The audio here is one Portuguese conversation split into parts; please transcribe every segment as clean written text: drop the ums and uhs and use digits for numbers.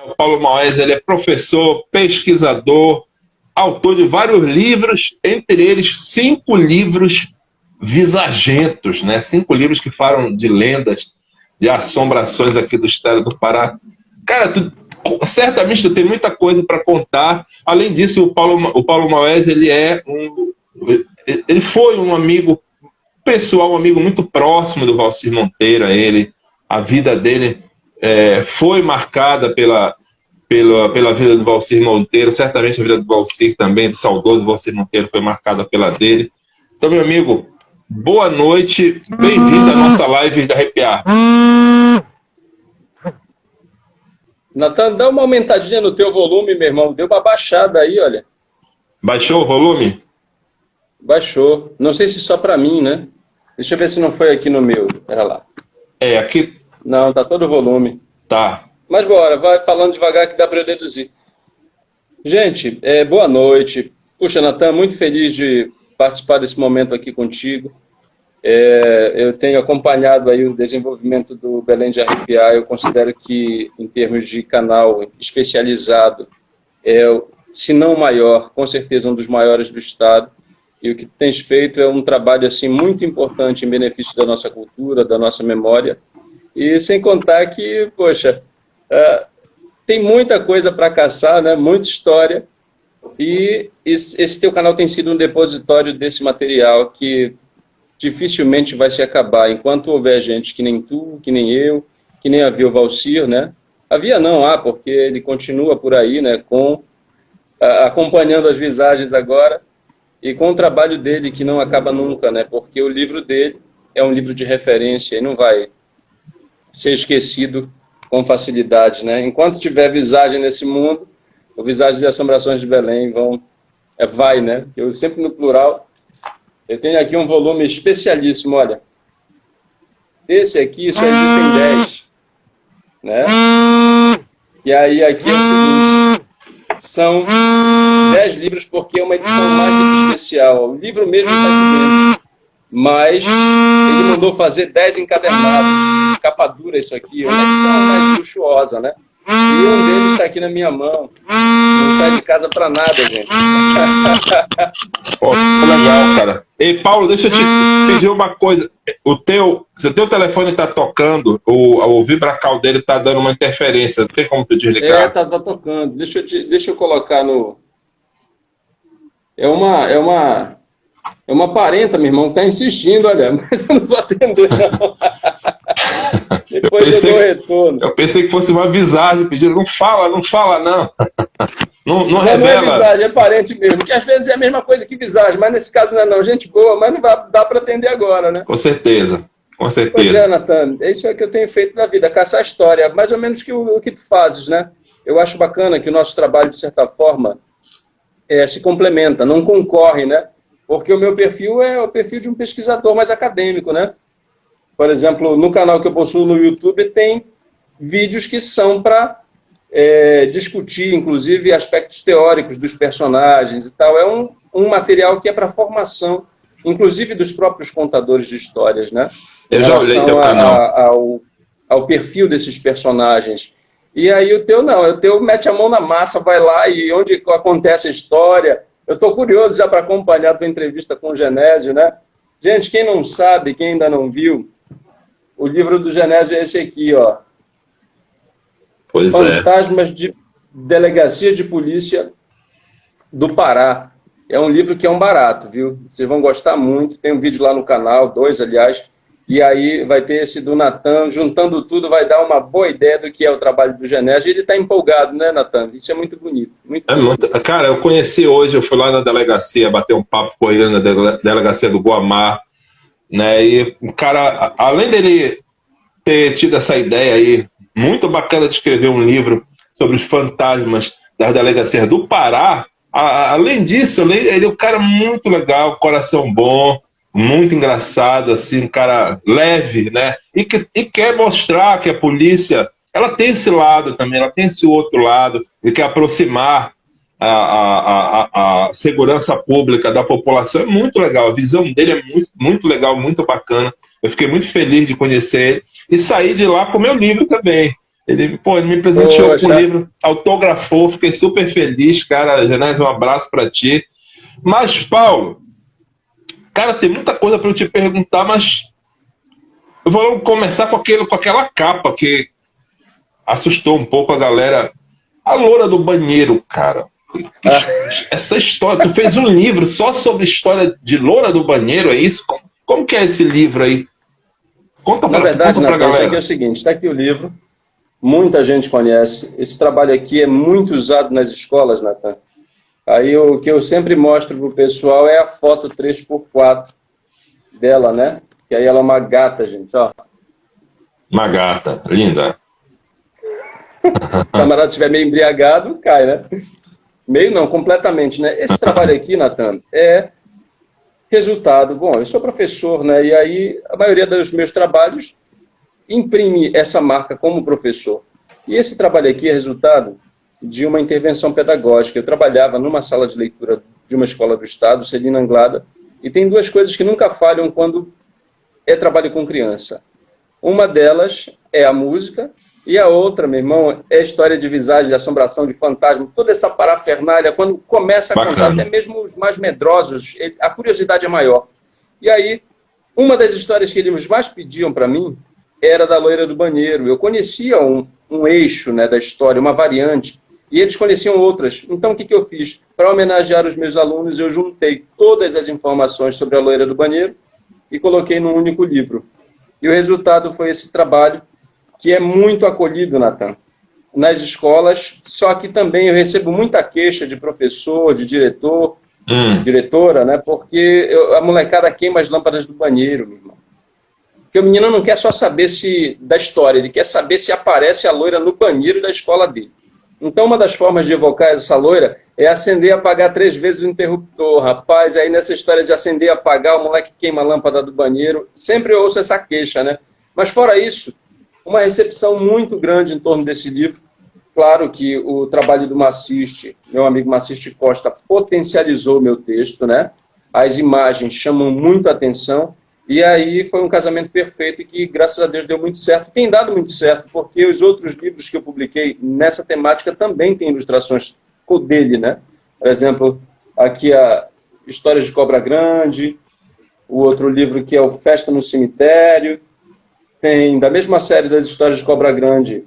O Paulo Moés, ele é professor, pesquisador, autor de vários livros, entre eles 5 livros visagentos, né? 5 livros que falam de lendas, de assombrações aqui do estado do Pará. Cara, certamente tu tem muita coisa para contar. Além disso, o Paulo Moés, ele foi um amigo pessoal, um amigo muito próximo do Valcir Monteiro. A vida dele foi marcada pela vida do Valcir Monteiro. Certamente a vida do Valcir também, do saudoso Valcir Monteiro, foi marcada pela dele. Então, meu amigo, boa noite, bem-vindo à nossa live de Arrepiar. Natan, dá uma aumentadinha no teu volume, meu irmão. Deu uma baixada aí, olha. Baixou o volume? Baixou. Não sei se só para mim, né? Deixa eu ver se não foi aqui no meu. Pera lá. Aqui... Não, tá todo o volume. Tá. Mas bora, vai falando devagar que dá para eu deduzir. Gente, boa noite. Puxa, Natan, muito feliz de participar desse momento aqui contigo. Eu tenho acompanhado aí o desenvolvimento do Belém de Arrepiar. Eu considero que, em termos de canal especializado, se não o maior, com certeza um dos maiores do estado. E o que tens feito é um trabalho assim, muito importante em benefício da nossa cultura, da nossa memória. E sem contar que, poxa, tem muita coisa para caçar, né? Muita história. E esse teu canal tem sido um depositório desse material que dificilmente vai se acabar. Enquanto houver gente que nem tu, que nem eu, que nem havia o Valcir, né? Havia não, porque ele continua por aí, né? Acompanhando as visagens agora e com o trabalho dele que não acaba nunca, né? Porque o livro dele é um livro de referência e não vai ser esquecido com facilidade, né? Enquanto tiver visagem nesse mundo, o Visagens e Assombrações de Belém vai, né? Eu sempre no plural. Eu tenho aqui um volume especialíssimo, olha. Esse aqui só existem 10, né? E aí aqui é o seguinte, são 10 livros porque é uma edição mais do que especial. O livro mesmo está aqui dentro, mas ele mandou fazer 10 encadernados, capa dura isso aqui, uma edição mais luxuosa, né? E um deles está aqui na minha mão. Não sai de casa para nada, gente. Pô, legal, cara. Ei, Paulo, deixa eu te pedir uma coisa. Se o teu telefone está tocando, o vibracal dele está dando uma interferência. Não tem como tu desligar? Tá tocando. Deixa eu colocar no... É uma parenta, meu irmão, que está insistindo, olha, mas eu não vou atender, não. Depois eu dou retorno. Eu pensei que fosse uma visagem pedindo, não fala, não. Não revela. Não é visagem, é parente mesmo, que às vezes é a mesma coisa que visagem, mas nesse caso não é não. Gente boa, mas não vai dar para atender agora, né? Com certeza. Pois é, Natan, é isso que eu tenho feito na vida, caçar história, mais ou menos o que tu fazes, né? Eu acho bacana que o nosso trabalho, de certa forma, se complementa, não concorre, né? Porque o meu perfil é o perfil de um pesquisador mais acadêmico, né? Por exemplo, no canal que eu possuo no YouTube, tem vídeos que são para discutir, inclusive, aspectos teóricos dos personagens e tal. É um material que é para formação, inclusive dos próprios contadores de histórias, né? Eu já olhei teu canal. Ao perfil desses personagens. E aí o teu mete a mão na massa, vai lá e onde acontece a história. Eu estou curioso já para acompanhar a tua entrevista com o Genésio, né? Gente, quem não sabe, quem ainda não viu, o livro do Genésio é esse aqui, ó. Pois Fantasmas de Delegacia de Polícia do Pará. É um livro que é um barato, viu? Vocês vão gostar muito. Tem um vídeo lá no canal, 2, aliás. E aí vai ter esse do Natan. Juntando tudo, vai dar uma boa ideia do que é o trabalho do Genésio. E ele está empolgado, né, Natan? Isso é muito bonito. Cara, eu conheci hoje, eu fui lá na delegacia, bater um papo com ele na delegacia do Guamá, né? E o cara, além dele ter tido essa ideia aí, muito bacana de escrever um livro sobre os fantasmas das delegacias do Pará, além disso, ele é um cara muito legal, coração bom, muito engraçado, assim, um cara leve, né? E quer mostrar que a polícia, ela tem esse lado também, ela tem esse outro lado, e quer aproximar a segurança pública da população. É muito legal, a visão dele é muito, muito legal, muito bacana. Eu fiquei muito feliz de conhecer ele e sair de lá com o meu livro também. Ele me presenteou com o Poxa, livro, autografou, fiquei super feliz, cara. Genésio, um abraço para ti. Mas, Paulo, cara, tem muita coisa para eu te perguntar, mas eu vou começar com aquela capa que assustou um pouco a galera. A loura do banheiro, cara. Essa história, tu fez um livro só sobre história de loura do banheiro, é isso? Como que é esse livro aí? Conta na verdade, pra Natan, isso aqui é galera. o seguinte, está aqui o livro, muita gente conhece, esse trabalho aqui é muito usado nas escolas, Natan. Aí o que eu sempre mostro pro pessoal é a foto 3x4 dela, né? Que aí ela é uma gata, gente, ó. Uma gata, linda. O camarada estiver meio embriagado, cai, né? Meio não, completamente, né? Esse trabalho aqui, Natan, é resultado. Bom, eu sou professor, né? E aí a maioria dos meus trabalhos imprime essa marca como professor. E esse trabalho aqui é resultado de uma intervenção pedagógica. Eu trabalhava numa sala de leitura de uma escola do estado, Celina Anglada, e tem duas coisas que nunca falham quando é trabalho com criança. Uma delas é a música, e a outra, meu irmão, é a história de visagem, de assombração, de fantasma, toda essa parafernália, quando começa a contar, até Bacana. mesmo os mais medrosos, a curiosidade é maior. E aí, uma das histórias que eles mais pediam para mim era da loira do banheiro. Eu conhecia um eixo, né, da história, uma variante, e eles conheciam outras. Então, o que eu fiz? Para homenagear os meus alunos, eu juntei todas as informações sobre a loira do banheiro e coloquei num único livro. E o resultado foi esse trabalho, que é muito acolhido, Natan, nas escolas, só que também eu recebo muita queixa de professor, de diretor, Hum, diretora, né? Porque a molecada queima as lâmpadas do banheiro, meu irmão. Porque o menino não quer só saber da história, ele quer saber se aparece a loira no banheiro da escola dele. Então, uma das formas de evocar essa loira é acender e apagar 3 vezes o interruptor. Rapaz, aí nessa história de acender e apagar, o moleque queima a lâmpada do banheiro. Sempre eu ouço essa queixa, né? Mas fora isso, uma recepção muito grande em torno desse livro. Claro que o trabalho do Maciste, meu amigo Maciste Costa, potencializou o meu texto, né? As imagens chamam muito a atenção. E aí foi um casamento perfeito e que, graças a Deus, deu muito certo. Tem dado muito certo, porque os outros livros que eu publiquei nessa temática também têm ilustrações dele, né? Por exemplo, aqui a Histórias de Cobra Grande, o outro livro que é o Festa no Cemitério. Tem, da mesma série das Histórias de Cobra Grande,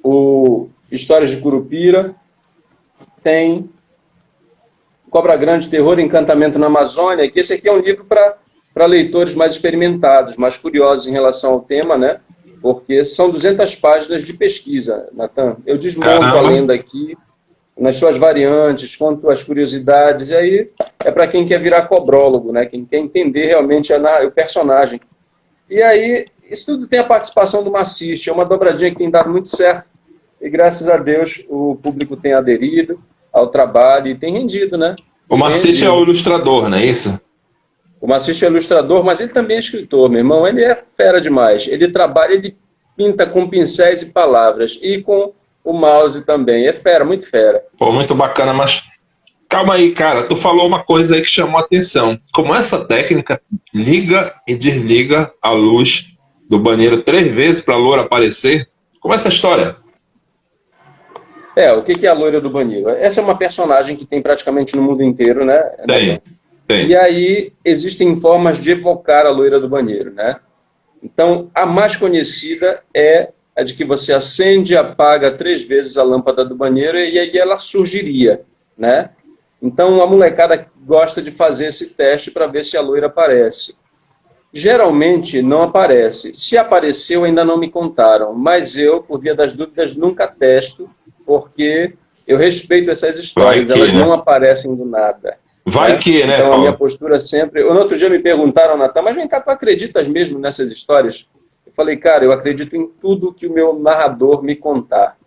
o Histórias de Curupira. Tem Cobra Grande, Terror e Encantamento na Amazônia, que esse aqui é um livro para leitores mais experimentados, mais curiosos em relação ao tema, né? Porque são 200 páginas de pesquisa, Natan. Eu desmonto a caramba. lenda aqui, nas suas variantes, conto as curiosidades, e aí é para quem quer virar cobrólogo, né? Quem quer entender realmente o personagem. E aí, isso tudo tem a participação do Maciste, é uma dobradinha que tem dado muito certo, e graças a Deus o público tem aderido ao trabalho e tem rendido, né? O E vem Macete é o rendido. ilustrador, não é isso? O Maciste é ilustrador, mas ele também é escritor, meu irmão. Ele é fera demais. Ele trabalha, ele pinta com pincéis e palavras. E com o mouse também. É fera, muito fera. Pô, muito bacana, mas calma aí, cara. Tu falou uma coisa aí que chamou a atenção. Como essa técnica liga e desliga a luz do banheiro 3 vezes para a loura aparecer? Como é essa história? O que é a loira do banheiro? Essa é uma personagem que tem praticamente no mundo inteiro, né, Natan? Tem, E tem. aí existem formas de evocar a loira do banheiro, né? Então, a mais conhecida é a de que você acende e apaga 3 vezes a lâmpada do banheiro e aí ela surgiria, né? Então, a molecada gosta de fazer esse teste para ver se a loira aparece. Geralmente não aparece. Se apareceu, ainda não me contaram. Mas eu, por via das dúvidas, nunca testo, porque eu respeito essas Vai histórias. que, Elas não né? aparecem do nada, Vai né? que, né, Então, a minha Paulo? postura sempre... No outro dia me perguntaram, Natan, mas vem cá, tu acreditas mesmo nessas histórias? Eu falei, cara, eu acredito em tudo que o meu narrador me contar.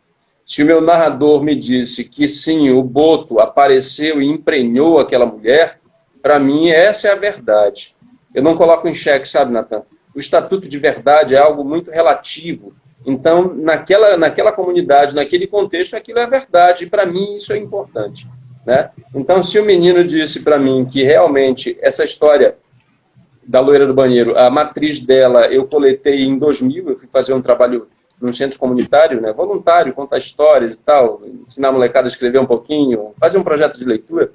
Se o meu narrador me disse que sim, o Boto apareceu e emprenhou aquela mulher, para mim essa é a verdade. Eu não coloco em xeque, sabe, Natan? O estatuto de verdade é algo muito relativo. Então, naquela comunidade, naquele contexto, aquilo é verdade. E para mim isso é importante, né? Então, se o menino disse para mim que realmente essa história da loira do banheiro, a matriz dela eu coletei em 2000, eu fui fazer um trabalho num centro comunitário, né, voluntário, contar histórias e tal, ensinar a molecada a escrever um pouquinho, fazer um projeto de leitura,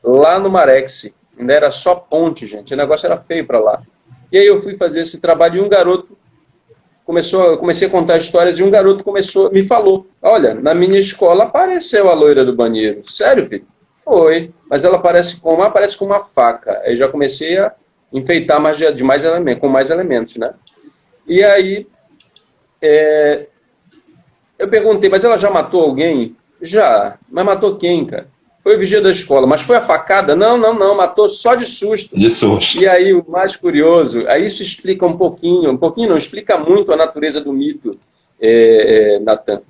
lá no Marex. Ainda era só ponte, gente, o negócio era feio para lá. E aí eu fui fazer esse trabalho e um garoto comecei a contar histórias e um garoto me falou, olha, na minha escola apareceu a loira do banheiro. Sério, filho? Foi. Mas ela aparece como? Aparece com uma faca. Aí já comecei a enfeitar com mais elementos, né? E aí eu perguntei, mas ela já matou alguém? Já. Mas matou quem, cara? Foi o vigia da escola. Mas foi a facada? Não, matou só de susto. De susto. E aí, o mais curioso, aí isso explica um pouquinho não, explica muito a natureza do mito, Natan.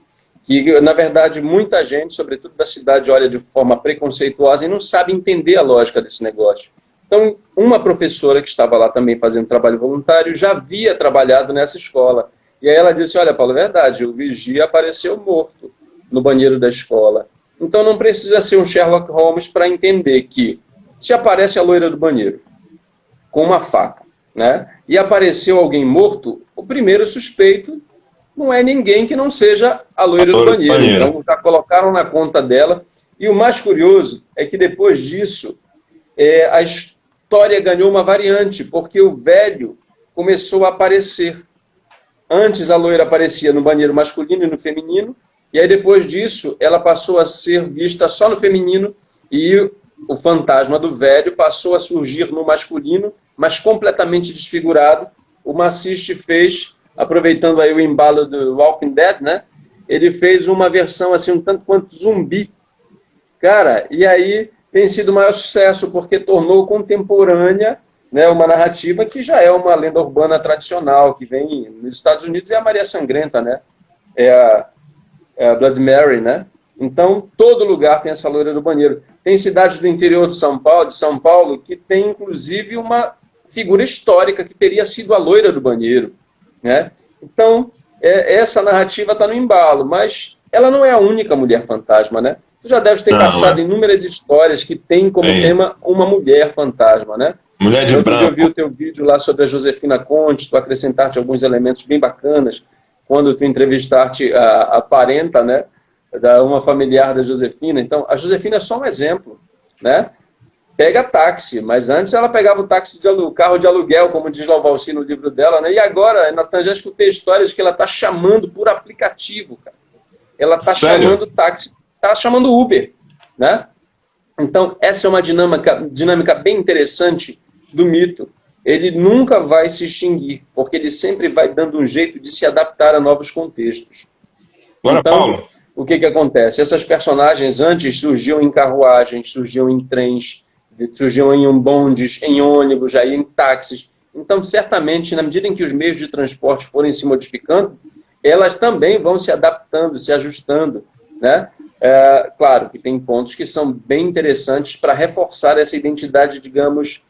Que, na verdade, muita gente, sobretudo da cidade, olha de forma preconceituosa e não sabe entender a lógica desse negócio. Então, uma professora que estava lá também fazendo trabalho voluntário já havia trabalhado nessa escola. E aí ela disse, olha, Paulo, é verdade, o vigia apareceu morto no banheiro da escola. Então não precisa ser um Sherlock Holmes para entender que se aparece a loira do banheiro com uma faca, né, e apareceu alguém morto, o primeiro suspeito não é ninguém que não seja a loira do banheiro. Então já colocaram na conta dela. E o mais curioso é que depois disso a história ganhou uma variante, porque o velho começou a aparecer. Antes a loira aparecia no banheiro masculino e no feminino, e aí depois disso ela passou a ser vista só no feminino e o fantasma do velho passou a surgir no masculino, mas completamente desfigurado. O Massiste fez, aproveitando aí o embalo do Walking Dead, né? Ele fez uma versão assim um tanto quanto zumbi. Cara, e aí tem sido o maior sucesso, porque tornou contemporânea, né, uma narrativa que já é uma lenda urbana tradicional, que vem nos Estados Unidos, é a Maria Sangrenta, né? É a Blood Mary, né? Então, todo lugar tem essa loira do banheiro. Tem cidades do interior de São Paulo, que tem, inclusive, uma figura histórica que teria sido a loira do banheiro, né? Então, essa narrativa está no embalo, mas ela não é a única mulher fantasma, né? Tu já deve ter caçado inúmeras histórias que tem como tema uma mulher fantasma, né? Mulher de branco. Eu vi o teu vídeo lá sobre a Josefina Conte, tu acrescentaste alguns elementos bem bacanas, quando tu entrevistaste a parenta, né, uma familiar da Josefina. Então, a Josefina é só um exemplo, né? Pega táxi, mas antes ela pegava o carro de aluguel, como diz lá o Valci no livro dela, né? E agora, Natan, já escutei histórias que ela está chamando por aplicativo, cara. Ela está chamando táxi, está chamando Uber, né? Então, essa é uma dinâmica bem interessante do mito. Ele nunca vai se extinguir, porque ele sempre vai dando um jeito de se adaptar a novos contextos. Agora, então, Paulo, o que acontece? Essas personagens antes surgiam em carruagens, surgiam em trens, surgiam em bondes, em ônibus, aí em táxis. Então, certamente, na medida em que os meios de transporte forem se modificando, elas também vão se adaptando, se ajustando, né? Claro que tem pontos que são bem interessantes para reforçar essa identidade, digamos,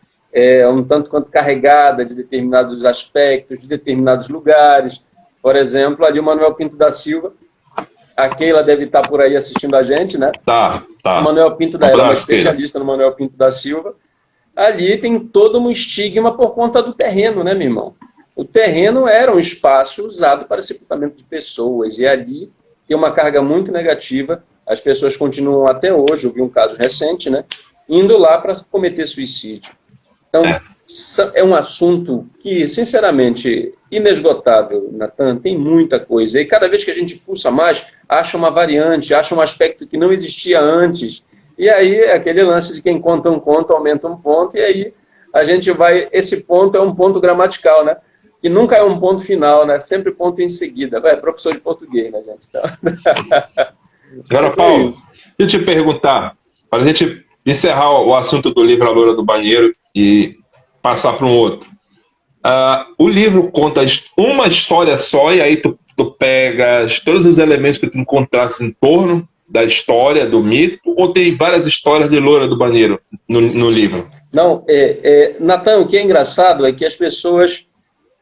um tanto quanto carregada de determinados aspectos, de determinados lugares. Por exemplo, ali o Manuel Pinto da Silva, a Keila deve estar por aí assistindo a gente, né? Tá. O Manuel Pinto da Silva, uma especialista no Manuel Pinto da Silva. Ali tem todo um estigma por conta do terreno, né, meu irmão? O terreno era um espaço usado para sepultamento de pessoas, e ali tem uma carga muito negativa. As pessoas continuam até hoje, eu vi um caso recente, né, indo lá para cometer suicídio. Então, é um assunto que, sinceramente, inesgotável, Natan, tem muita coisa. E cada vez que a gente fuça mais, acha uma variante, acha um aspecto que não existia antes. E aí, aquele lance de quem conta um conto, aumenta um ponto, e aí a gente vai... Esse ponto é um ponto gramatical, né? Que nunca é um ponto final, né? Sempre ponto em seguida. É professor de português, né, gente? Então... Agora, Paulo, deixa eu te perguntar, para a gente encerrar o assunto do livro A Loira do Banheiro e passar para um outro. O livro conta uma história só, e aí tu pegas todos os elementos que tu encontrasse em torno da história, do mito, ou tem várias histórias de Loira do Banheiro no livro? Não, Natan, o que é engraçado é que as pessoas...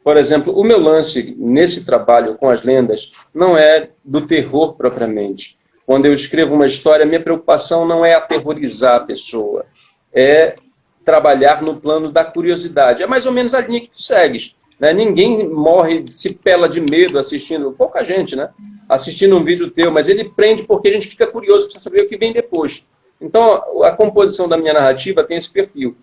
Por exemplo, o meu lance nesse trabalho com as lendas não é do terror propriamente. Quando eu escrevo uma história, minha preocupação não é aterrorizar a pessoa, é trabalhar no plano da curiosidade. É mais ou menos a linha que tu segues. né? Ninguém morre, se pela de medo assistindo, pouca gente, né? Assistindo um vídeo teu, mas ele prende porque a gente fica curioso para saber o que vem depois. Então, a composição da minha narrativa tem esse perfil.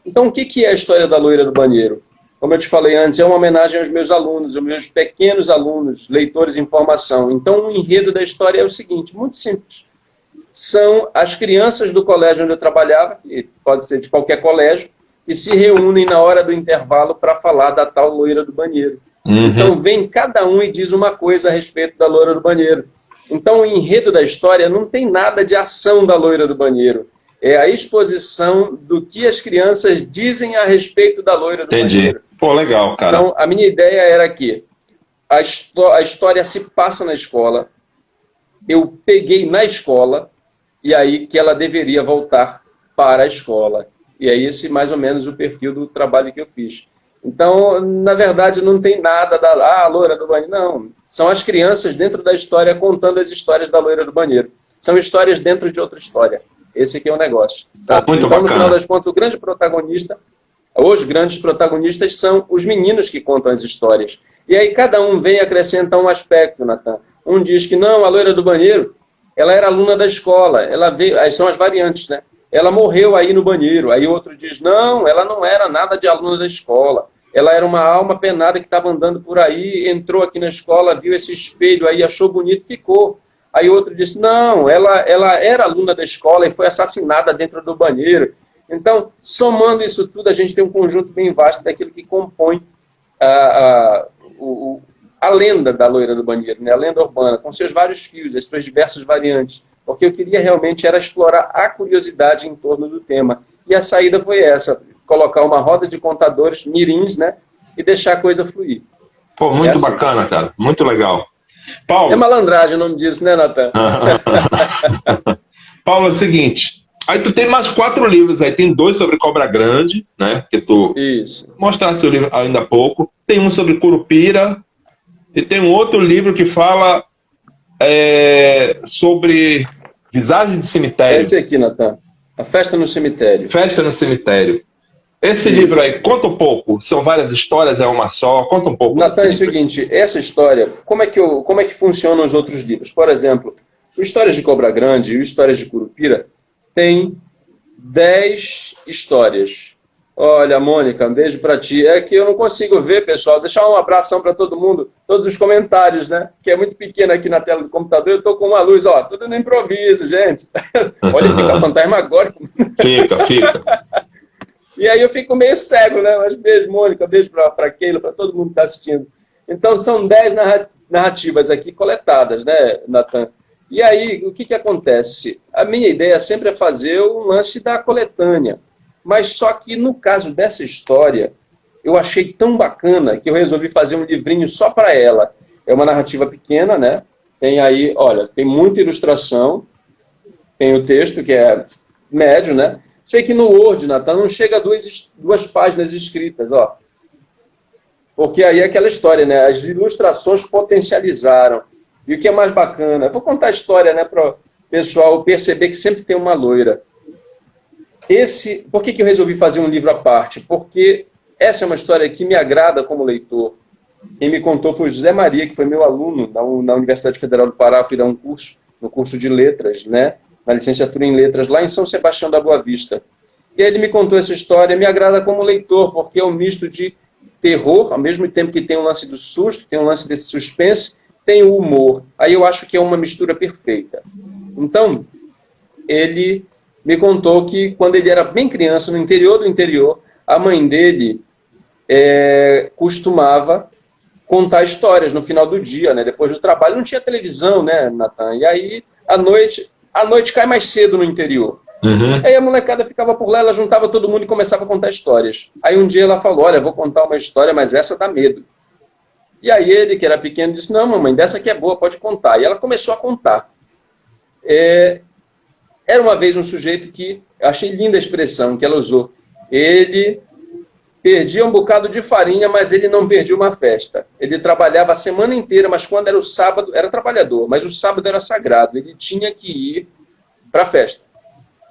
Então, o que é a história da loira do banheiro? Como eu te falei antes, é uma homenagem aos meus alunos, aos meus pequenos alunos, leitores em formação. Então, o enredo da história é o seguinte, muito simples. São as crianças do colégio onde eu trabalhava, que pode ser de qualquer colégio, que se reúnem na hora do intervalo para falar da tal loira do banheiro. Então, vem cada um e diz uma coisa a respeito da loira do banheiro. Então, o enredo da história não tem nada de ação da loira do banheiro. É a exposição do que as crianças dizem a respeito da loira do banheiro. Pô, legal, cara. Então, a minha ideia era que a história se passa na escola, eu peguei na escola, e aí que ela deveria voltar para a escola. E é esse mais ou menos o perfil do trabalho que eu fiz. Então, na verdade, não tem nada da loira do banheiro, não. São as crianças dentro da história contando as histórias da loira do banheiro. São histórias dentro de outra história. Esse aqui é o negócio. Sabe? Muito então, bacana. no final das contas, o grande protagonista, os grandes protagonistas são os meninos que contam as histórias. E aí cada um vem acrescentar um aspecto, Natan. Um diz que não, a loira do banheiro, ela era aluna da escola, ela veio, aí são as variantes, né? Ela morreu aí no banheiro. Aí outro diz, não, ela não era nada de aluna da escola. Ela era uma alma penada que estava andando por aí, entrou aqui na escola, viu esse espelho aí, achou bonito e ficou. Aí outro disse, não, ela era aluna da escola e foi assassinada dentro do banheiro. Então, somando isso tudo, a gente tem um conjunto bem vasto daquilo que compõe a lenda da loira do banheiro, né? A lenda urbana, com seus vários fios, as suas diversas variantes. Porque eu queria realmente era explorar a curiosidade em torno do tema. E a saída foi essa, colocar uma roda de contadores, mirins, né? E deixar a coisa fluir. Pô, muito bacana, cara. Muito legal. Paulo... É malandragem o nome disso, né, Natan? Paulo, é o seguinte, aí tu tem mais 4 livros, aí tem 2 sobre Cobra Grande, né, que tu mostraste o livro ainda há pouco, tem um sobre Curupira, e tem um outro livro que fala sobre visagem de cemitério. Esse aqui, Natan, A Festa no Cemitério. Festa no Cemitério. Esse livro aí, conta um pouco, são várias histórias, é uma só, conta um pouco. Natan, é o seguinte, essa história, como é que funcionam os outros livros? Por exemplo, o Histórias de Cobra Grande e o Histórias de Curupira tem 10 histórias. Olha, Mônica, um beijo para ti. É que eu não consigo ver, pessoal, deixar um abração para todo mundo, todos os comentários, né? Que é muito pequeno aqui na tela do computador, eu tô com uma luz, ó, tudo no improviso, gente. Olha, fica fantasmagórico. Fica. E aí eu fico meio cego, né? Mas beijo, Mônica, beijo para Keila, para todo mundo que está assistindo. Então, são 10 narrativas aqui coletadas, né, Natan? E aí, o que acontece? A minha ideia sempre é fazer um lance da coletânea. Mas só que, no caso dessa história, eu achei tão bacana que eu resolvi fazer um livrinho só para ela. É uma narrativa pequena, né? Tem aí, olha, tem muita ilustração, tem o texto, que é médio, né? Sei que no Word, Natan, não chega a 2 páginas escritas, ó. Porque aí é aquela história, né? As ilustrações potencializaram. E o que é mais bacana? Eu vou contar a história, né, para o pessoal perceber que sempre tem uma loira. Por que eu resolvi fazer um livro à parte? Porque essa é uma história que me agrada como leitor. Quem me contou foi o José Maria, que foi meu aluno na Universidade Federal do Pará. Eu fui dar um curso, no curso de letras, né? Na licenciatura em letras, lá em São Sebastião da Boa Vista. E aí ele me contou essa história, me agrada como leitor, porque é um misto de terror, ao mesmo tempo que tem um lance do susto, tem um lance desse suspense, tem o humor. Aí eu acho que é uma mistura perfeita. Então, ele me contou que quando ele era bem criança, no interior do interior, a mãe dele costumava contar histórias no final do dia, né? Depois do trabalho. Não tinha televisão, né, Natan? E aí, à noite cai mais cedo no interior. Aí a molecada ficava por lá, ela juntava todo mundo e começava a contar histórias. Aí um dia ela falou, olha, vou contar uma história, mas essa dá medo. E aí ele, que era pequeno, disse, não, mamãe, dessa aqui é boa, pode contar. E ela começou a contar. Era uma vez um sujeito que, achei linda a expressão que ela usou, ele perdia um bocado de farinha, mas ele não perdia uma festa. Ele trabalhava a semana inteira, mas quando era o sábado, era trabalhador, mas o sábado era sagrado, ele tinha que ir para a festa.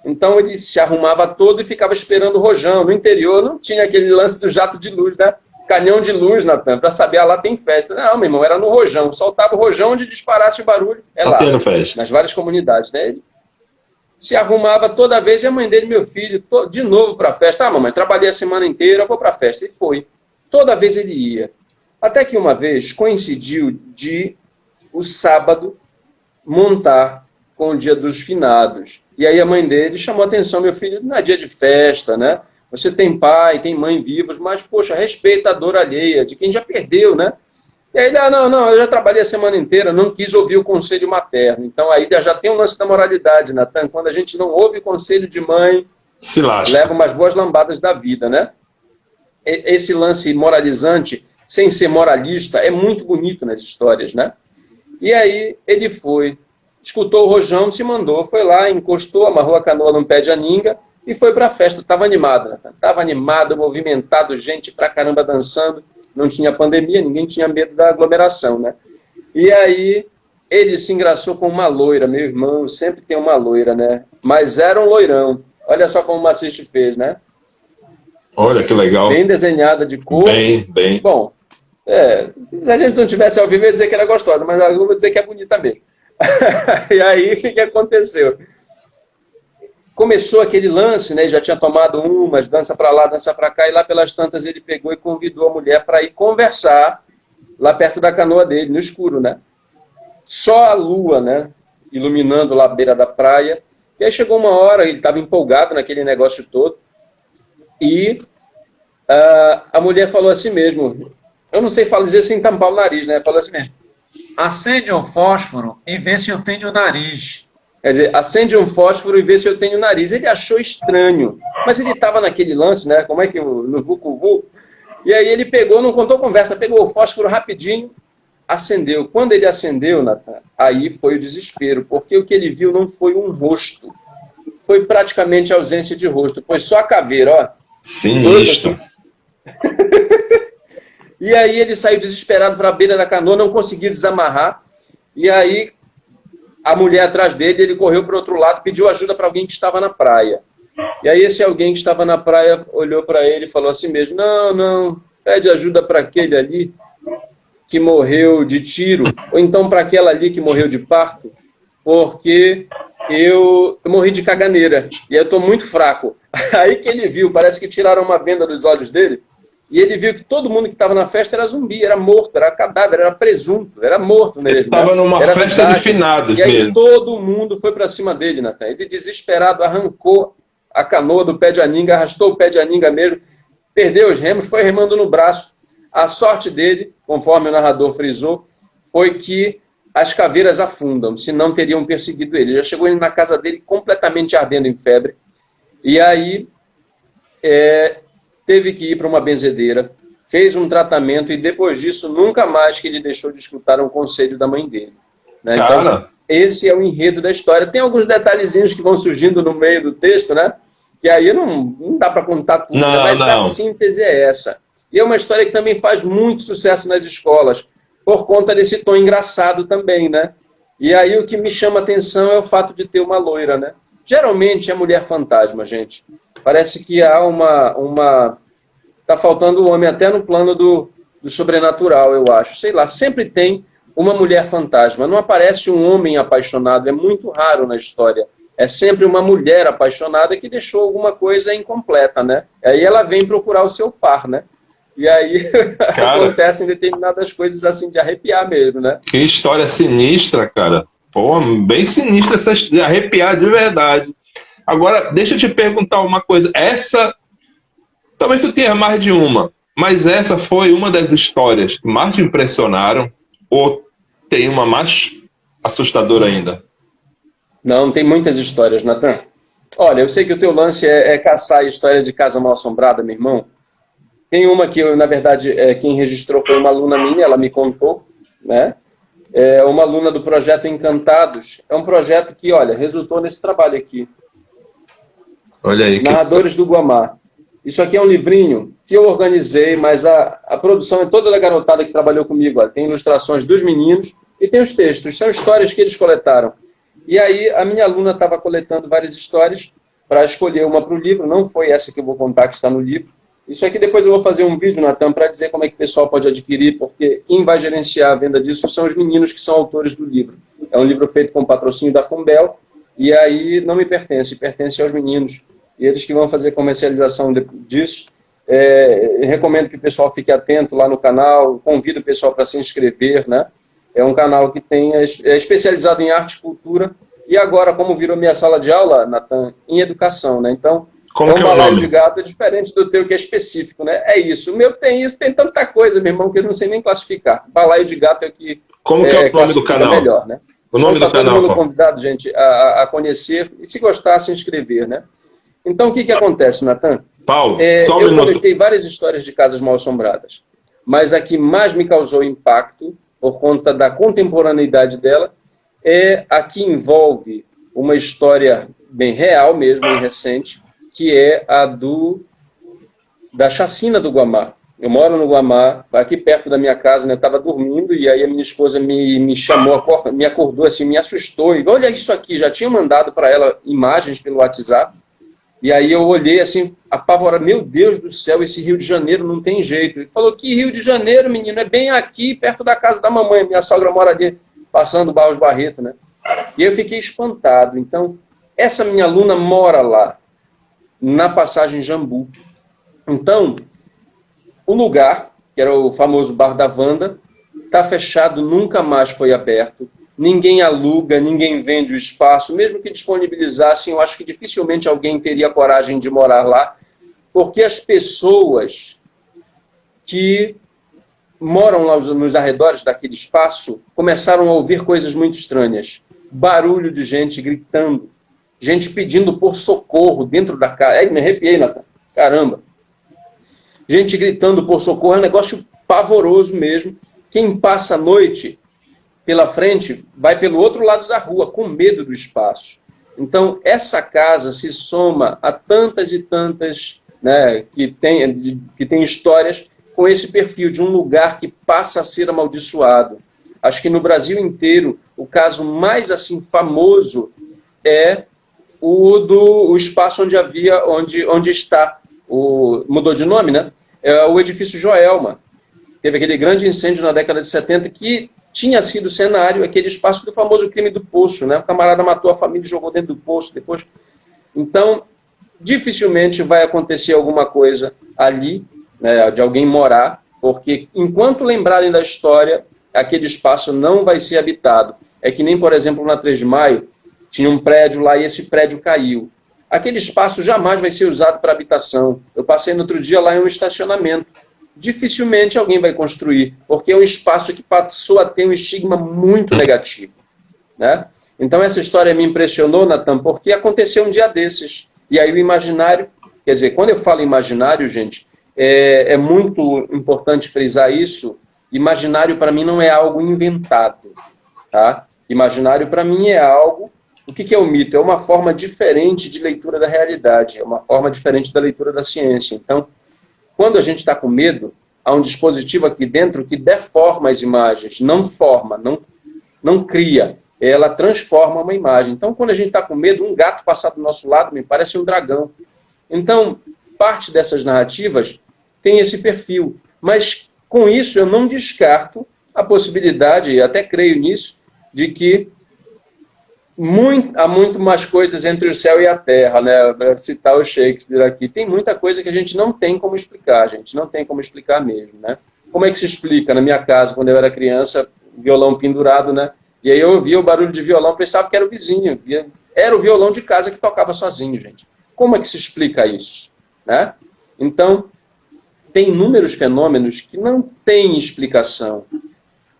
Então ele se arrumava todo e ficava esperando o rojão. No interior não tinha aquele lance do jato de luz, né? canhão de luz, Natan, para saber, lá tem festa. Não, meu irmão, era no Rojão. Soltava o Rojão onde disparasse o barulho. Tá Lá, tendo festa. nas várias comunidades, né? Ele se arrumava toda vez e a mãe dele, meu filho, de novo para a festa. Ah, mamãe, trabalhei a semana inteira, eu vou para a festa. E foi. Toda vez ele ia. Até que uma vez coincidiu de o sábado montar com o dia dos finados. E aí a mãe dele chamou a atenção, meu filho, não é dia de festa, né? Você tem pai, tem mãe vivos, mas, poxa, respeita a dor alheia de quem já perdeu, né? E aí ele, não, eu já trabalhei a semana inteira, não quis ouvir o conselho materno. Então aí já tem um lance da moralidade, Natan. Quando a gente não ouve o conselho de mãe, se lasca, leva umas boas lambadas da vida, né? Esse lance moralizante, sem ser moralista, é muito bonito nas histórias, né? E aí ele foi, escutou o Rojão, se mandou, foi lá, encostou, amarrou a canoa num pé de aninga e foi para a festa. Estava animado, né? Estava animado, movimentado, gente pra caramba dançando. Não tinha pandemia, ninguém tinha medo da aglomeração, né? E aí ele se engraçou com uma loira, meu irmão, sempre tem uma loira, né? Mas era um loirão. Olha só como o Maciste fez, né? Olha que legal. Bem desenhada de cor. Bem. Bom, se a gente não tivesse ao vivo, eu ia dizer que era gostosa, mas eu vou dizer que é bonita mesmo. E aí, o que aconteceu? Começou aquele lance, né? Já tinha tomado umas, dança para lá, dança para cá, e lá pelas tantas ele pegou e convidou a mulher para ir conversar lá perto da canoa dele, no escuro, né? Só a lua, né? Iluminando lá a beira da praia. E aí chegou uma hora, ele estava empolgado naquele negócio todo, e a mulher falou assim mesmo, eu não sei dizer sem tampar o nariz, né? Falou assim mesmo, acende um fósforo e vê se eu tenho nariz. Quer dizer, acende um fósforo e vê se eu tenho nariz. Ele achou estranho, mas ele estava naquele lance, né? Como é que no vucu-vucu? E aí ele pegou, não contou conversa, pegou o fósforo rapidinho, acendeu. Quando ele acendeu, Natan, aí foi o desespero, porque o que ele viu não foi um rosto. Foi praticamente ausência de rosto. Foi só a caveira, ó. Sinistro. E aí ele saiu desesperado para a beira da canoa, não conseguiu desamarrar. E aí a mulher atrás dele, ele correu para o outro lado, pediu ajuda para alguém que estava na praia. E aí esse alguém que estava na praia olhou para ele e falou assim mesmo, não, pede ajuda para aquele ali que morreu de tiro, ou então para aquela ali que morreu de parto, porque eu morri de caganeira e eu estou muito fraco. Aí que ele viu, parece que tiraram uma venda dos olhos dele, e ele viu que todo mundo que estava na festa era zumbi, era morto, era cadáver, era presunto, era morto mesmo. Ele estava numa festa de finados mesmo. E aí mesmo. todo mundo foi para cima dele, Natan. Ele, desesperado, arrancou a canoa do pé de aninga, arrastou o pé de aninga mesmo, perdeu os remos, foi remando no braço. A sorte dele, conforme o narrador frisou, foi que as caveiras afundam, senão teriam perseguido ele. Já chegou ele na casa dele completamente ardendo em febre. E aí teve que ir para uma benzedeira, fez um tratamento e depois disso nunca mais que ele deixou de escutar um conselho da mãe dele. Né? Então, esse é o enredo da história. Tem alguns detalhezinhos que vão surgindo no meio do texto, né? Que aí não dá para contar tudo, mas a síntese é essa. E é uma história que também faz muito sucesso nas escolas, por conta desse tom engraçado também, né? E aí o que me chama a atenção é o fato de ter uma loira, né? Geralmente é mulher fantasma, gente. Parece que há tá faltando o homem até no plano do sobrenatural, eu acho. Sei lá, sempre tem uma mulher fantasma. Não aparece um homem apaixonado, é muito raro na história. É sempre uma mulher apaixonada que deixou alguma coisa incompleta, né? Aí ela vem procurar o seu par, né? E aí acontecem determinadas coisas assim de arrepiar mesmo, né? Que história sinistra, cara. Pô, bem sinistra essa de arrepiar de verdade. Agora, deixa eu te perguntar uma coisa. Essa, talvez tu tenha mais de uma, mas essa foi uma das histórias que mais te impressionaram ou tem uma mais assustadora ainda? Não, tem muitas histórias, Natan. Olha, eu sei que o teu lance é caçar histórias de casa mal assombrada, meu irmão. Tem uma que, na verdade, quem registrou foi uma aluna minha, ela me contou, né? É uma aluna do projeto Encantados. É um projeto que, olha, resultou nesse trabalho aqui. Olha aí. Narradores do Guamá. Isso aqui é um livrinho que eu organizei, mas a produção é toda da garotada que trabalhou comigo. Olha, tem ilustrações dos meninos e tem os textos. São histórias que eles coletaram. E aí a minha aluna estava coletando várias histórias para escolher uma para o livro. Não foi essa que eu vou contar que está no livro. Isso aqui depois eu vou fazer um vídeo, Natan, para dizer como é que o pessoal pode adquirir, porque quem vai gerenciar a venda disso são os meninos que são autores do livro. É um livro feito com patrocínio da Fumbel, e aí não me pertence, pertence aos meninos. E eles que vão fazer comercialização disso. Recomendo que o pessoal fique atento lá no canal, convido o pessoal para se inscrever, né? É um canal que é especializado em arte e cultura, e agora, como virou minha sala de aula, Natan, em educação, né? Então, como que é o balaio nome? de gato é diferente do teu, que é específico, né? É isso. O meu tem isso, tem tanta coisa, meu irmão, que eu não sei nem classificar. Balaio de gato é o que Como que é o nome do canal? Melhor, né? O nome então, do canal, todo mundo convidado, gente, a conhecer e, se gostar, se inscrever, né? Então, o que acontece, Natan? Paulo, só um eu minuto. coletei várias histórias de casas mal-assombradas, mas a que mais me causou impacto, por conta da contemporaneidade dela, é a que envolve uma história bem real mesmo, bem recente, que é a da chacina do Guamá. Eu moro no Guamá, aqui perto da minha casa, né? Eu estava dormindo e aí a minha esposa me chamou, me acordou assim, me assustou. E olha isso aqui, já tinha mandado para ela imagens pelo WhatsApp. E aí eu olhei assim, apavorado, meu Deus do céu, esse Rio de Janeiro não tem jeito. Ele falou, que Rio de Janeiro, menino? É bem aqui, perto da casa da mamãe. Minha sogra mora ali, passando Barros Barreto, né? E eu fiquei espantado. Então, essa minha aluna mora lá, na Passagem Jambu. Então, o lugar, que era o famoso Bar da Wanda, está fechado, nunca mais foi aberto. Ninguém aluga, ninguém vende o espaço. Mesmo que disponibilizassem, eu acho que dificilmente alguém teria coragem de morar lá, porque as pessoas que moram lá nos arredores daquele espaço começaram a ouvir coisas muito estranhas. Barulho de gente gritando, gente pedindo por socorro dentro da casa. Aí me arrepiei, Natan. Caramba. Gente gritando por socorro, é um negócio pavoroso mesmo. Quem passa a noite pela frente vai pelo outro lado da rua, com medo do espaço. Então, essa casa se soma a tantas e tantas, né, que tem histórias com esse perfil de um lugar que passa a ser amaldiçoado. Acho que no Brasil inteiro, o caso mais assim famoso é o espaço onde está, mudou de nome, né? É o edifício Joelma. Teve aquele grande incêndio na década de 70 que tinha sido cenário, aquele espaço do famoso crime do poço, né? O camarada matou a família e jogou dentro do poço depois. Então, dificilmente vai acontecer alguma coisa ali, né, de alguém morar, porque enquanto lembrarem da história, aquele espaço não vai ser habitado. É que nem, por exemplo, na 3 de Maio, tinha um prédio lá e esse prédio caiu. Aquele espaço jamais vai ser usado para habitação. Eu passei no outro dia lá em um estacionamento. Dificilmente alguém vai construir, porque é um espaço que passou a ter um estigma muito negativo, né? Então essa história me impressionou, Natan, porque aconteceu um dia desses. E aí o imaginário, quer dizer, quando eu falo imaginário, gente, é muito importante frisar isso. Imaginário para mim não é algo inventado, tá? Imaginário para mim é algo... O que é o mito? É uma forma diferente de leitura da realidade, é uma forma diferente da leitura da ciência. Então, quando a gente está com medo, há um dispositivo aqui dentro que deforma as imagens, não forma, não cria, ela transforma uma imagem. Então, quando a gente está com medo, um gato passar do nosso lado me parece um dragão. Então, parte dessas narrativas tem esse perfil, mas com isso eu não descarto a possibilidade, e até creio nisso, de que há muito mais coisas entre o céu e a terra, né? Para citar o Shakespeare aqui. Tem muita coisa que a gente não tem como explicar, gente. Não tem como explicar mesmo, né? Como é que se explica? Na minha casa, quando eu era criança, violão pendurado, né? E aí eu ouvia o barulho de violão, pensava que era o vizinho. Era o violão de casa que tocava sozinho, gente. Como é que se explica isso? Né? Então, tem inúmeros fenômenos que não têm explicação.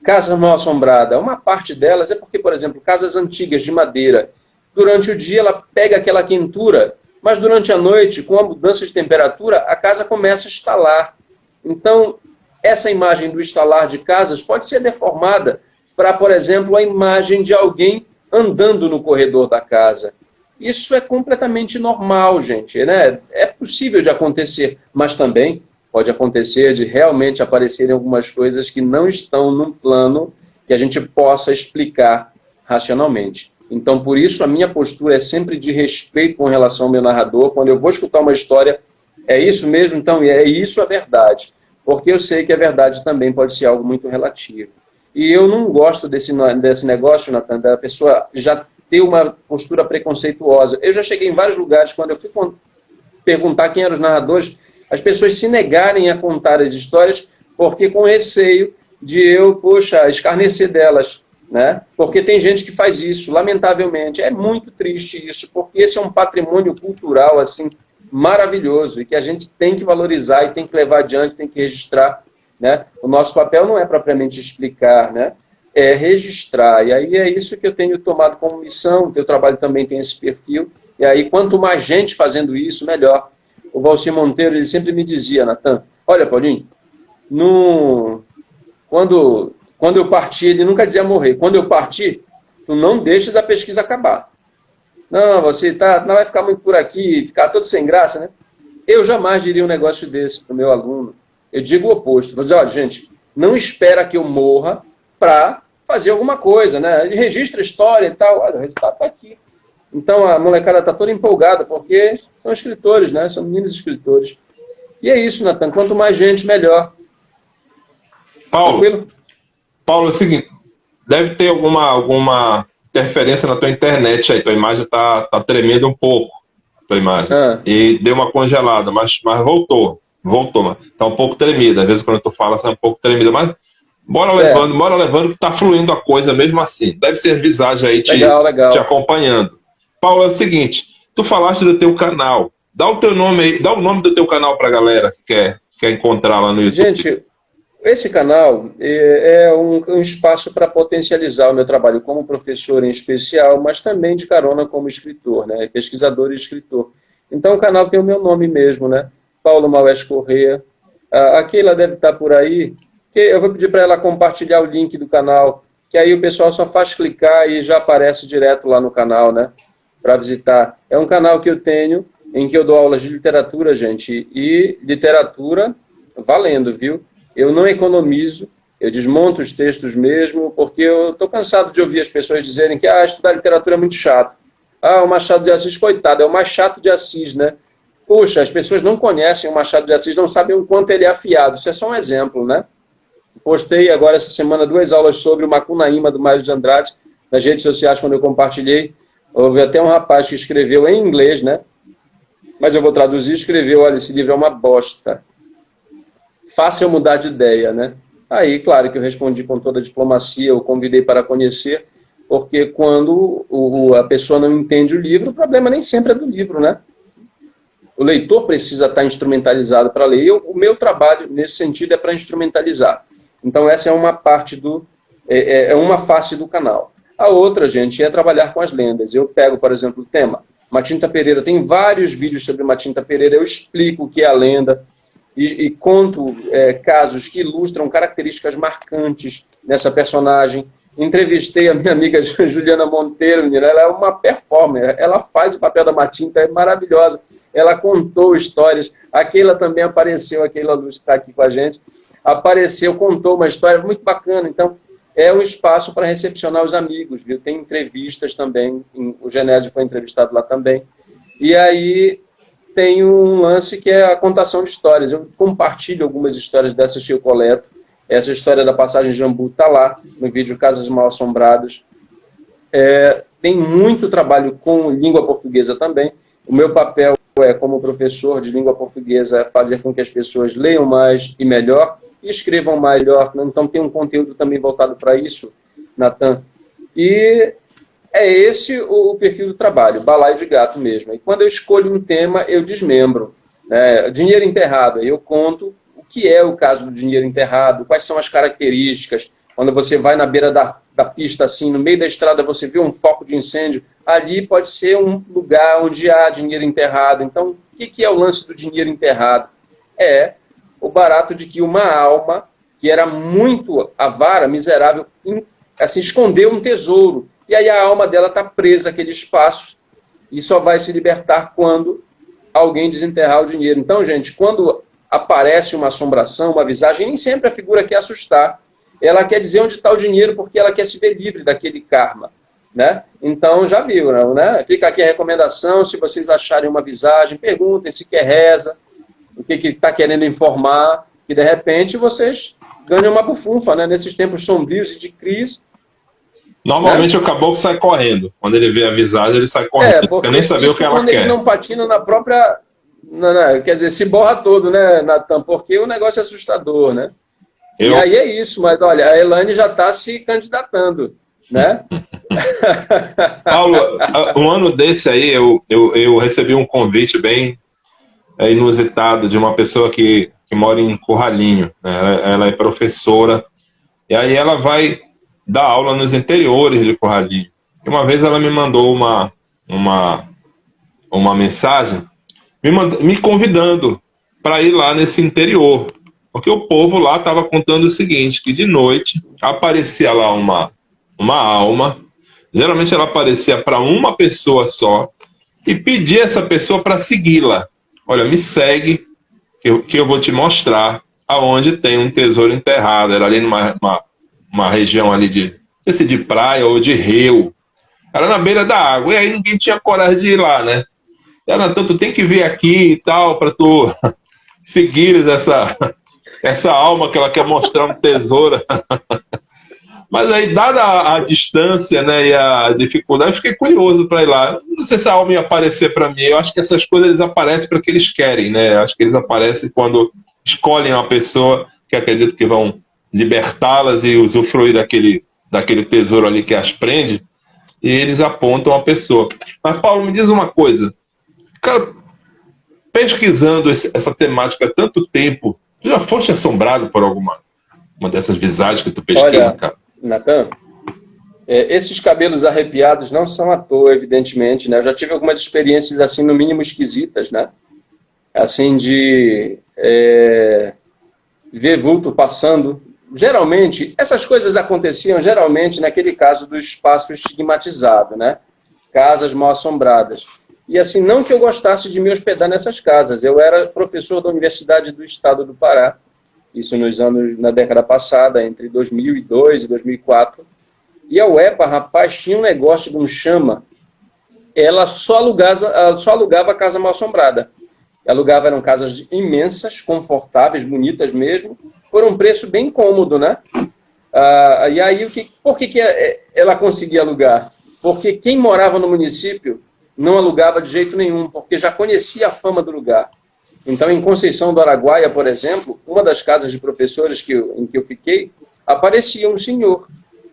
Casa mal assombrada, uma parte delas é porque, por exemplo, casas antigas de madeira, durante o dia ela pega aquela quentura, mas durante a noite, com a mudança de temperatura, a casa começa a estalar. Então, essa imagem do estalar de casas pode ser deformada para, por exemplo, a imagem de alguém andando no corredor da casa. Isso é completamente normal, gente, né? É possível de acontecer, mas também pode acontecer de realmente aparecerem algumas coisas que não estão num plano que a gente possa explicar racionalmente. Então, por isso, a minha postura é sempre de respeito com relação ao meu narrador. Quando eu vou escutar uma história, É isso mesmo? Então, é isso a verdade. Porque eu sei que a verdade também pode ser algo muito relativo. E eu não gosto desse negócio, Natan, da pessoa já ter uma postura preconceituosa. Eu já cheguei em vários lugares, quando eu fui perguntar quem eram os narradores, as pessoas se negarem a contar as histórias, porque com receio de eu, poxa, escarnecer delas, né? Porque tem gente que faz isso, lamentavelmente. É muito triste isso, porque esse é um patrimônio cultural, assim, maravilhoso, e que a gente tem que valorizar e tem que levar adiante, tem que registrar, né? O nosso papel não é propriamente explicar, né? É registrar. E aí é isso que eu tenho tomado como missão, o teu trabalho também tem esse perfil, e aí quanto mais gente fazendo isso, melhor. O Valcir Monteiro, ele sempre me dizia, Natan, olha, Paulinho, quando eu partir, ele nunca dizia morrer, quando eu partir, tu não deixes a pesquisa acabar. Não, você não vai ficar muito por aqui, ficar todo sem graça, né? Eu jamais diria um negócio desse para o meu aluno. Eu digo o oposto. Vou dizer, olha, gente, não espera que eu morra para fazer alguma coisa, né? Registra a história e tal. Olha, o resultado está aqui. Então, a molecada está toda empolgada, porque são escritores, né? São meninos escritores. E é isso, Natan. Quanto mais gente, melhor. Paulo, Paulo, é o seguinte, deve ter alguma interferência na tua internet aí, tua imagem tá tremendo um pouco, tua imagem. E deu uma congelada, mas voltou, mas tá um pouco tremida. Às vezes quando tu fala, sai um pouco tremida, mas bora levando que tá fluindo a coisa mesmo assim. Deve ser visagem aí te acompanhando. Paulo, é o seguinte, tu falaste do teu canal. Dá o teu nome aí, dá o nome do teu canal pra galera que quer encontrar lá no YouTube. Gente, esse canal é um espaço para potencializar o meu trabalho como professor em especial, mas também de carona como escritor, né? Pesquisador e escritor. Então o canal tem o meu nome mesmo, né? Paulo Maués Corrêa. A Keila deve estar por aí. Eu vou pedir para ela compartilhar o link do canal, que aí o pessoal só faz clicar e já aparece direto lá no canal, né? Para visitar. É um canal que eu tenho, em que eu dou aulas de literatura, gente, e literatura valendo, viu? Eu não economizo, eu desmonto os textos mesmo, porque eu estou cansado de ouvir as pessoas dizerem que estudar literatura é muito chato. O Machado de Assis, coitado, é o mais chato de Assis, né? Puxa, as pessoas não conhecem o Machado de Assis, não sabem o quanto ele é afiado. Isso é só um exemplo, né? Postei agora essa semana 2 aulas sobre o Macunaíma, do Mário de Andrade, nas redes sociais, quando eu compartilhei. Houve até um rapaz que escreveu em inglês, né? Mas eu vou traduzir, escreveu, olha, esse livro é uma bosta. Faça eu mudar de ideia, né? Aí, claro que eu respondi com toda a diplomacia, eu convidei para conhecer, porque quando a pessoa não entende o livro, o problema nem sempre é do livro, né? O leitor precisa estar instrumentalizado para ler. O meu trabalho, nesse sentido, é para instrumentalizar. Então, essa é uma parte é uma face do canal. A outra, gente, é trabalhar com as lendas. Eu pego, por exemplo, o tema Matinta Pereira. Tem vários vídeos sobre Matinta Pereira. Eu explico o que é a lenda e conto casos que ilustram características marcantes dessa personagem. Entrevistei a minha amiga Juliana Monteiro, menina. Ela é uma performer. Ela faz o papel da Matinta, é maravilhosa. Ela contou histórias. A Keila também apareceu, a Keila Luz que está aqui com a gente. Apareceu, contou uma história muito bacana. Então, é um espaço para recepcionar os amigos, viu? Tem entrevistas também, o Genésio foi entrevistado lá também. E aí tem um lance que é a contação de histórias. Eu compartilho algumas histórias dessas que eu coleto. Essa história da passagem Jambu está lá, no vídeo Casas Mal Assombradas. Tem muito trabalho com língua portuguesa também. O meu papel como professor de língua portuguesa, fazer com que as pessoas leiam mais e melhor, e escrevam mais melhor. Então tem um conteúdo também voltado para isso, Natan. E é esse o perfil do trabalho, balaio de gato mesmo. E quando eu escolho um tema, eu desmembro. Dinheiro enterrado, aí eu conto o que é o caso do dinheiro enterrado, quais são as características. Quando você vai na beira da pista, assim, no meio da estrada, você vê um foco de incêndio, ali pode ser um lugar onde há dinheiro enterrado. Então, o que é o lance do dinheiro enterrado? É o barato de que uma alma, que era muito avara, miserável, assim, escondeu um tesouro. E aí a alma dela está presa àquele espaço e só vai se libertar quando alguém desenterrar o dinheiro. Então, gente, quando aparece uma assombração, uma visagem, nem sempre a figura quer assustar. Ela quer dizer onde está o dinheiro porque ela quer se ver livre daquele karma, né? Então, já viram, né? Fica aqui a recomendação, se vocês acharem uma visagem, perguntem se quer reza, o que está querendo informar, e de repente vocês ganham uma bufunfa, né? Nesses tempos sombrios e de crise. Normalmente o caboclo sai correndo. Quando ele vê a visagem, ele sai correndo. Porque nem saber o que ela quando quer. Ele não patina na própria... quer dizer, se borra todo, né, Natan? Porque o negócio é assustador, né? E aí é isso, mas olha, a Elaine já está se candidatando, né? Paulo, um ano desse aí, eu recebi um convite bem inusitado de uma pessoa que mora em Curralinho, né? Ela é professora, e aí ela vai dar aula nos interiores de Curralinho. E uma vez ela me mandou uma mensagem me convidando para ir lá nesse interior, porque o povo lá estava contando o seguinte, que de noite aparecia lá uma alma, geralmente ela aparecia para uma pessoa só, e pedia essa pessoa para segui-la. Olha, me segue, que eu vou te mostrar aonde tem um tesouro enterrado. Era ali numa região ali não sei se de praia ou de rio. Era na beira da água, e aí ninguém tinha coragem de ir lá, né? Natan, tu tem que vir aqui e tal, para tu seguires essa alma que ela quer mostrar um tesouro. Mas aí, dada a distância, né, e a dificuldade, eu fiquei curioso para ir lá. Não sei se a alma ia aparecer para mim. Eu acho que essas coisas eles aparecem para que eles querem, né? Eu acho que eles aparecem quando escolhem uma pessoa que acredito que vão libertá-las e usufruir daquele tesouro ali que as prende, e eles apontam a pessoa. Mas, Paulo, me diz uma coisa. Cara, pesquisando essa temática há tanto tempo, tu já foste assombrado por uma dessas visagens que tu pesquisa, Olha, cara? Natan, esses cabelos arrepiados não são à toa, evidentemente, né? Eu já tive algumas experiências, assim, no mínimo esquisitas, né? Assim, de ver vulto passando. Geralmente, essas coisas aconteciam, geralmente, naquele caso do espaço estigmatizado, né? Casas mal assombradas. E assim, não que eu gostasse de me hospedar nessas casas. Eu era professor da Universidade do Estado do Pará, isso na década passada, entre 2002 e 2004. E a UEPA, rapaz, tinha um negócio de um chama. Ela só alugava casa mal assombrada. Eram casas imensas, confortáveis, bonitas mesmo, por um preço bem cômodo, né? E aí, por que ela conseguia alugar? Porque quem morava no município não alugava de jeito nenhum, porque já conhecia a fama do lugar. Então, em Conceição do Araguaia, por exemplo, uma das casas de professores em que eu fiquei, aparecia um senhor,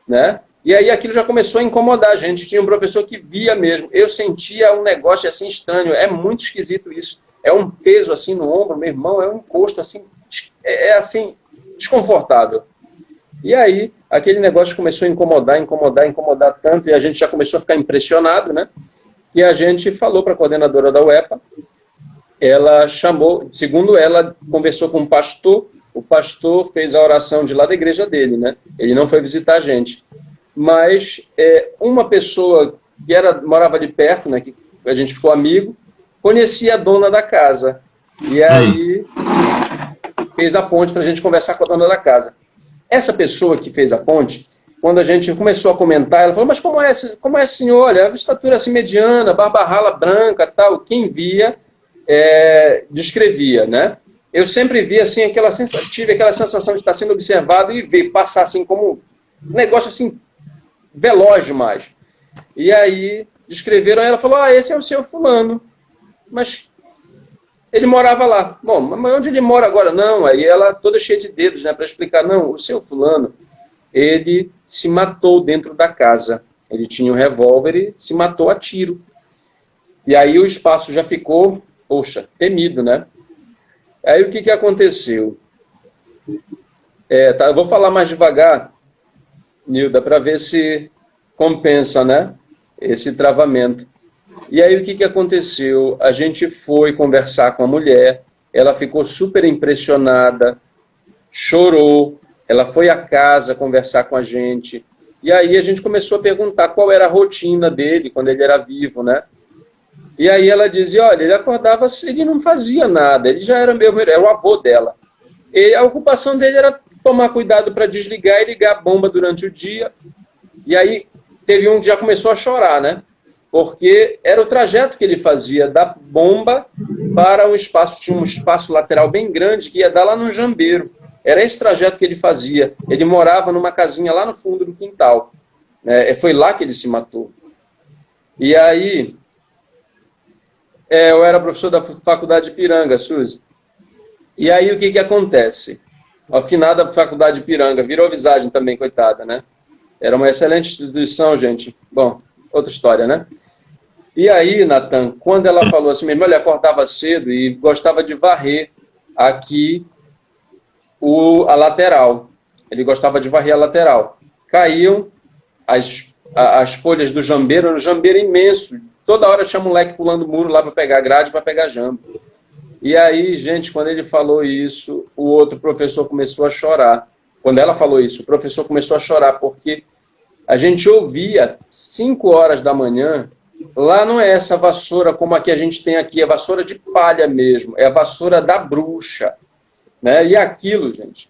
né? E aí aquilo já começou a incomodar a gente. Tinha um professor que via mesmo. Eu sentia um negócio assim estranho. É muito esquisito isso. É um peso assim no ombro, meu irmão, é um encosto assim, assim, desconfortável. E aí, aquele negócio começou a incomodar tanto, e a gente já começou a ficar impressionado, né? E a gente falou para a coordenadora da UEPA, ela chamou, segundo ela, conversou com o pastor fez a oração de lá da igreja dele, né? Ele não foi visitar a gente. Mas uma pessoa que morava ali perto, né, que a gente ficou amigo, conhecia a dona da casa. E aí fez a ponte para a gente conversar com a dona da casa. Essa pessoa que fez a ponte, quando a gente começou a comentar, ela falou, mas como é senhor? Olha, a estatura assim mediana, barba rala branca, tal. Quem via, descrevia, né? Eu sempre vi assim, tive aquela sensação de estar sendo observado e ver passar assim como um negócio assim, veloz demais. E aí descreveram, ela falou, esse é o seu fulano. Mas ele morava lá. Bom, mas onde ele mora agora? Não, aí ela toda cheia de dedos, né, para explicar, não, o seu fulano, ele se matou dentro da casa. Ele tinha um revólver e se matou a tiro. E aí o espaço já ficou, poxa, temido, né? Aí o que aconteceu? Eu vou falar mais devagar, Nilda, para ver se compensa, né, esse travamento. E aí o que aconteceu? A gente foi conversar com a mulher, ela ficou super impressionada, chorou, ela foi à casa conversar com a gente, e aí a gente começou a perguntar qual era a rotina dele quando ele era vivo, né? E aí ela dizia, olha, ele acordava, ele não fazia nada, ele já era era o avô dela. E a ocupação dele era tomar cuidado para desligar e ligar a bomba durante o dia. E aí teve um que já começou a chorar, né? porque era o trajeto que ele fazia da bomba para um espaço, tinha um espaço lateral bem grande que ia dar lá no Jambeiro. Era esse trajeto que ele fazia. Ele morava numa casinha lá no fundo do quintal. Foi lá que ele se matou. E aí, eu era professor da Faculdade de Ipiranga, Suzy. E aí o que acontece? A finada Faculdade de Ipiranga virou visagem também, coitada, né? Era uma excelente instituição, gente. Bom, outra história, né? E aí, Natan, quando ela falou assim, mesmo, ele acordava cedo e gostava de varrer aqui a lateral. Ele gostava de varrer a lateral. Caíam as folhas do jambeiro, um jambeiro imenso. Toda hora tinha moleque pulando o muro lá para pegar grade, para pegar jambo. E aí, gente, quando ele falou isso, o outro professor começou a chorar. Quando ela falou isso, o professor começou a chorar, porque a gente ouvia 5 horas da manhã, lá não é essa vassoura como a que a gente tem aqui, é vassoura de palha mesmo, é a vassoura da bruxa. Né? E aquilo, gente,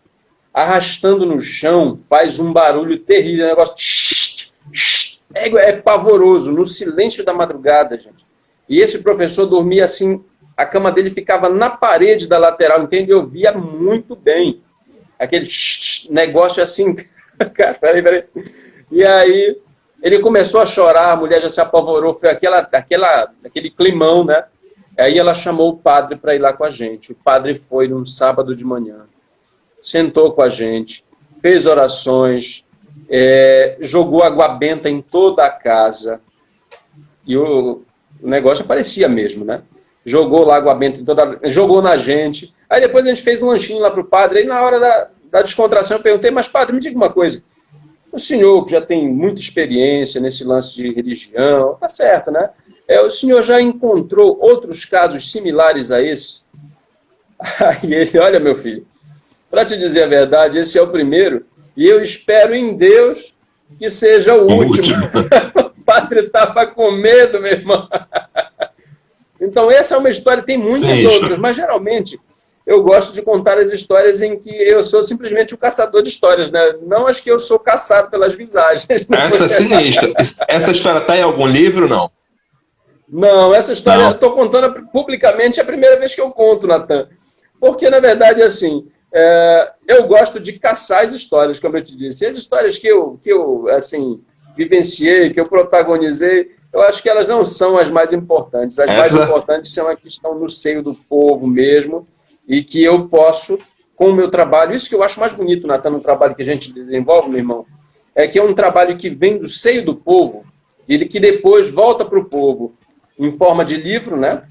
arrastando no chão, faz um barulho terrível, um negócio... É pavoroso, no silêncio da madrugada, gente. E esse professor dormia assim, a cama dele ficava na parede da lateral, entende? Eu via muito bem. Aquele negócio assim... Cara, peraí. E aí, ele começou a chorar, a mulher já se apavorou, foi aquele climão, né? Aí ela chamou o padre para ir lá com a gente. O padre foi num sábado de manhã, sentou com a gente, fez orações, jogou água benta em toda a casa. E o negócio parecia mesmo, né? Jogou lá água benta em jogou na gente. Aí depois a gente fez um lanchinho lá para o padre. Aí na hora da descontração eu perguntei, mas padre, me diga uma coisa. O senhor que já tem muita experiência nesse lance de religião, tá certo, né? O senhor já encontrou outros casos similares a esse? Aí ele, olha, meu filho, para te dizer a verdade, esse é o primeiro, e eu espero em Deus que seja o último. O padre estava com medo, meu irmão. Então, essa é uma história, tem muitas outras, mas geralmente eu gosto de contar as histórias em que eu sou simplesmente o caçador de histórias, né? Não as que eu sou caçado pelas visagens. Essa é sinistra. Essa história está em algum livro, não? Não, essa história eu estou contando publicamente, é a primeira vez que eu conto, Natan. Porque, na verdade, assim, eu gosto de caçar as histórias, como eu te disse. E as histórias que eu assim, vivenciei, que eu protagonizei, eu acho que elas não são as mais importantes. As mais importantes são as que estão no seio do povo mesmo, e que eu posso, com o meu trabalho, isso que eu acho mais bonito, Natan, no trabalho que a gente desenvolve, meu irmão, é que é um trabalho que vem do seio do povo, e que depois volta para o povo em forma de livro, né?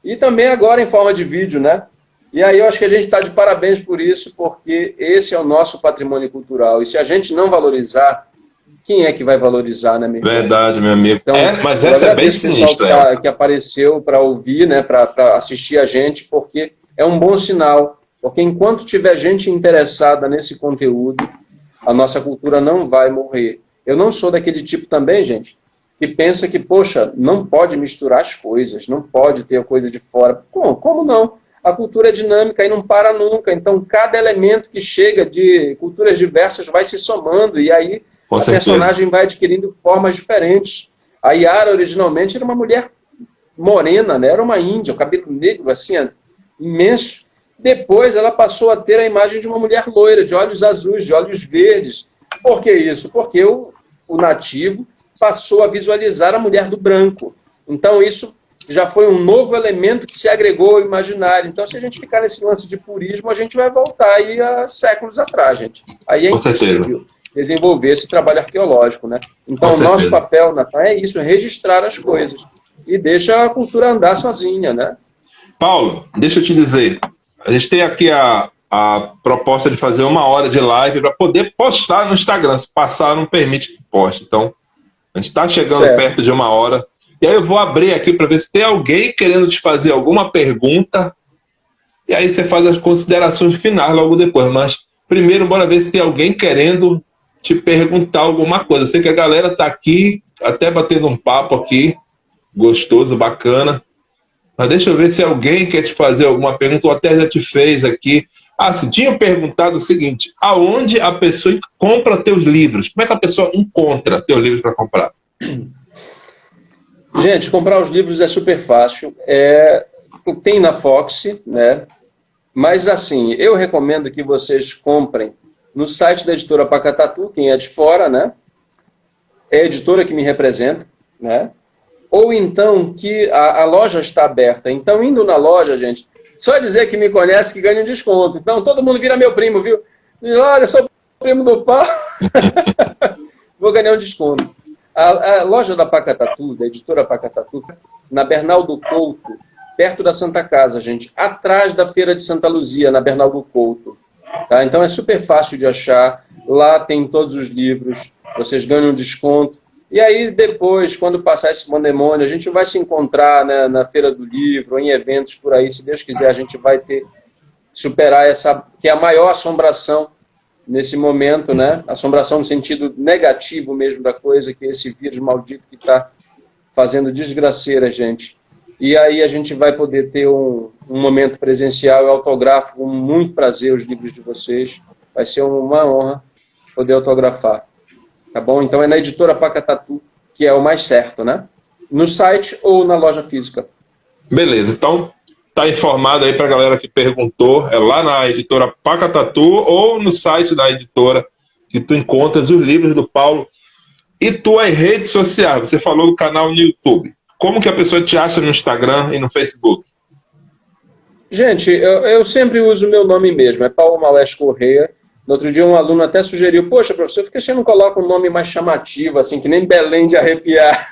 E também agora em forma de vídeo, né? E aí eu acho que a gente está de parabéns por isso, porque esse é o nosso patrimônio cultural. E se a gente não valorizar, quem é que vai valorizar, né, meu irmão? Verdade, meu amigo. Então, mas essa é bem sinistra. Que apareceu para ouvir, né, para assistir a gente, porque é um bom sinal. Porque enquanto tiver gente interessada nesse conteúdo, a nossa cultura não vai morrer. Eu não sou daquele tipo também, gente, que pensa que, poxa, não pode misturar as coisas, não pode ter a coisa de fora. Como não? A cultura é dinâmica e não para nunca. Então, cada elemento que chega de culturas diversas vai se somando e aí a personagem vai adquirindo formas diferentes. A Yara, originalmente, era uma mulher morena, né? Era uma índia, o cabelo negro, assim, imenso. Depois, ela passou a ter a imagem de uma mulher loira, de olhos azuis, de olhos verdes. Por que isso? Porque o nativo passou a visualizar a mulher do branco. Então, isso já foi um novo elemento que se agregou ao imaginário. Então, se a gente ficar nesse lance de purismo, a gente vai voltar aí a séculos atrás, gente. Aí é impossível desenvolver esse trabalho arqueológico, né? Então, o nosso papel, Natan, é isso, é registrar as coisas. E deixa a cultura andar sozinha, né? Paulo, deixa eu te dizer, a gente tem aqui a proposta de fazer 1 hora de live para poder postar no Instagram. Se passar, não permite que poste. Então, a gente está chegando perto de 1 hora. E aí eu vou abrir aqui para ver se tem alguém querendo te fazer alguma pergunta. E aí você faz as considerações finais logo depois. Mas primeiro, bora ver se tem alguém querendo te perguntar alguma coisa. Eu sei que a galera está aqui, até batendo um papo aqui, gostoso, bacana. Mas deixa eu ver se alguém quer te fazer alguma pergunta, ou até já te fez aqui. Se tinha perguntado o seguinte: aonde a pessoa compra teus livros? Como é que a pessoa encontra teus livros para comprar? Gente, comprar os livros é super fácil. Tem na Fox, né? Mas, assim, eu recomendo que vocês comprem no site da editora Pacatatu, quem é de fora, né? É a editora que me representa, né? Ou então que a loja está aberta. Então, indo na loja, gente, só dizer que me conhece que ganha um desconto. Então, todo mundo vira meu primo, viu? Olha, sou primo do Paulo. Vou ganhar um desconto. A loja da Pacatatu, da editora Pacatatu, na Bernardo Couto, perto da Santa Casa, gente, atrás da Feira de Santa Luzia, na Bernardo Couto. Tá? Então é super fácil de achar. Lá tem todos os livros, vocês ganham um desconto. E aí depois, quando passar esse pandemônio, a gente vai se encontrar, né, na Feira do Livro, em eventos por aí, se Deus quiser, a gente vai superar essa, que é a maior assombração nesse momento, né? Assombração no sentido negativo mesmo da coisa, que é esse vírus maldito que está fazendo desgraceira, gente. E aí a gente vai poder ter um momento presencial. Eu autografo com muito prazer os livros de vocês. Vai ser uma honra poder autografar. Tá bom? Então é na editora Pacatatu, que é o mais certo, né? No site ou na loja física. Beleza, então tá informado aí pra galera que perguntou. É lá na editora Pacatatu ou no site da editora que tu encontras os livros do Paulo. E tuas redes sociais, você falou do canal no YouTube. Como que a pessoa te acha no Instagram e no Facebook? Gente, eu sempre uso o meu nome mesmo, é Paulo Maués Correia. No outro dia um aluno até sugeriu, poxa, professor, por que você não coloca um nome mais chamativo, assim, que nem Belém de arrepiar?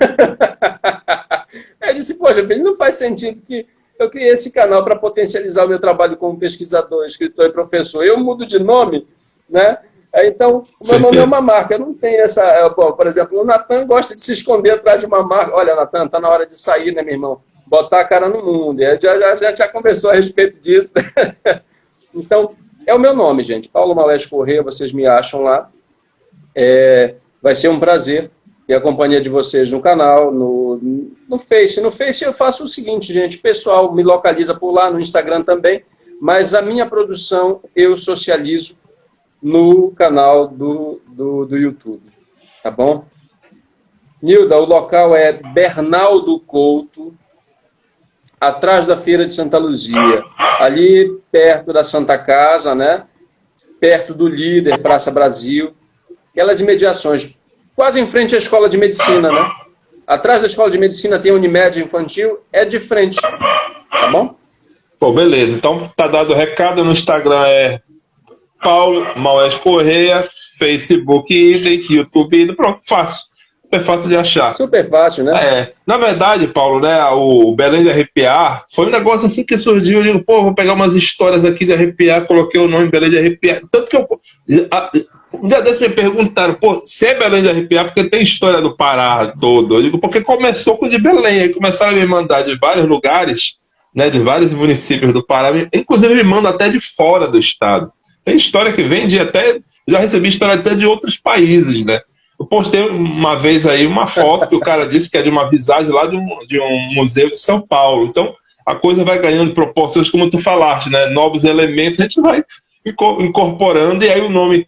Eu disse, poxa, não faz sentido que eu criei esse canal para potencializar o meu trabalho como pesquisador, escritor e professor. Eu mudo de nome, né? Então, o meu nome é uma marca. Eu não tenho essa... Por exemplo, o Natan gosta de se esconder atrás de uma marca. Olha, Natan, tá na hora de sair, né, meu irmão? Botar a cara no mundo. Já conversou a respeito disso. Então, é o meu nome, gente. Paulo Maués Correia, vocês me acham lá. Vai ser um prazer ter a companhia de vocês no canal, no Face. No Face eu faço o seguinte, gente. O pessoal me localiza por lá, no Instagram também. Mas a minha produção eu socializo no canal do YouTube, tá bom? Nilda, o local é Bernardo Couto, atrás da Feira de Santa Luzia, ali perto da Santa Casa, né? Perto do Líder, Praça Brasil, aquelas imediações, quase em frente à Escola de Medicina, né? Atrás da Escola de Medicina tem a Unimed Infantil, é de frente, tá bom? Pô, beleza, então tá dado o recado. No Instagram é Paulo Maués Correia, Facebook idem, YouTube idem, pronto, fácil. Super fácil de achar. Super fácil, né? Na verdade, Paulo, né, o Belém de Arrepiar foi um negócio assim que surgiu. Eu digo, pô, vou pegar umas histórias aqui de arrepiar, coloquei o nome Belém de Arrepiar. Tanto que um dia desses me perguntaram, pô, se é Belém de Arrepiar, porque tem história do Pará todo. Eu digo, porque começou com o de Belém, aí começaram a me mandar de vários lugares, né, de vários municípios do Pará, inclusive me mandam até de fora do estado. Tem história que vem de até... Já recebi história até de outros países, né? Eu postei uma vez aí uma foto que o cara disse que é de uma visagem lá de um museu de São Paulo. Então, a coisa vai ganhando proporções, como tu falaste, né? Novos elementos, a gente vai incorporando, e aí o nome...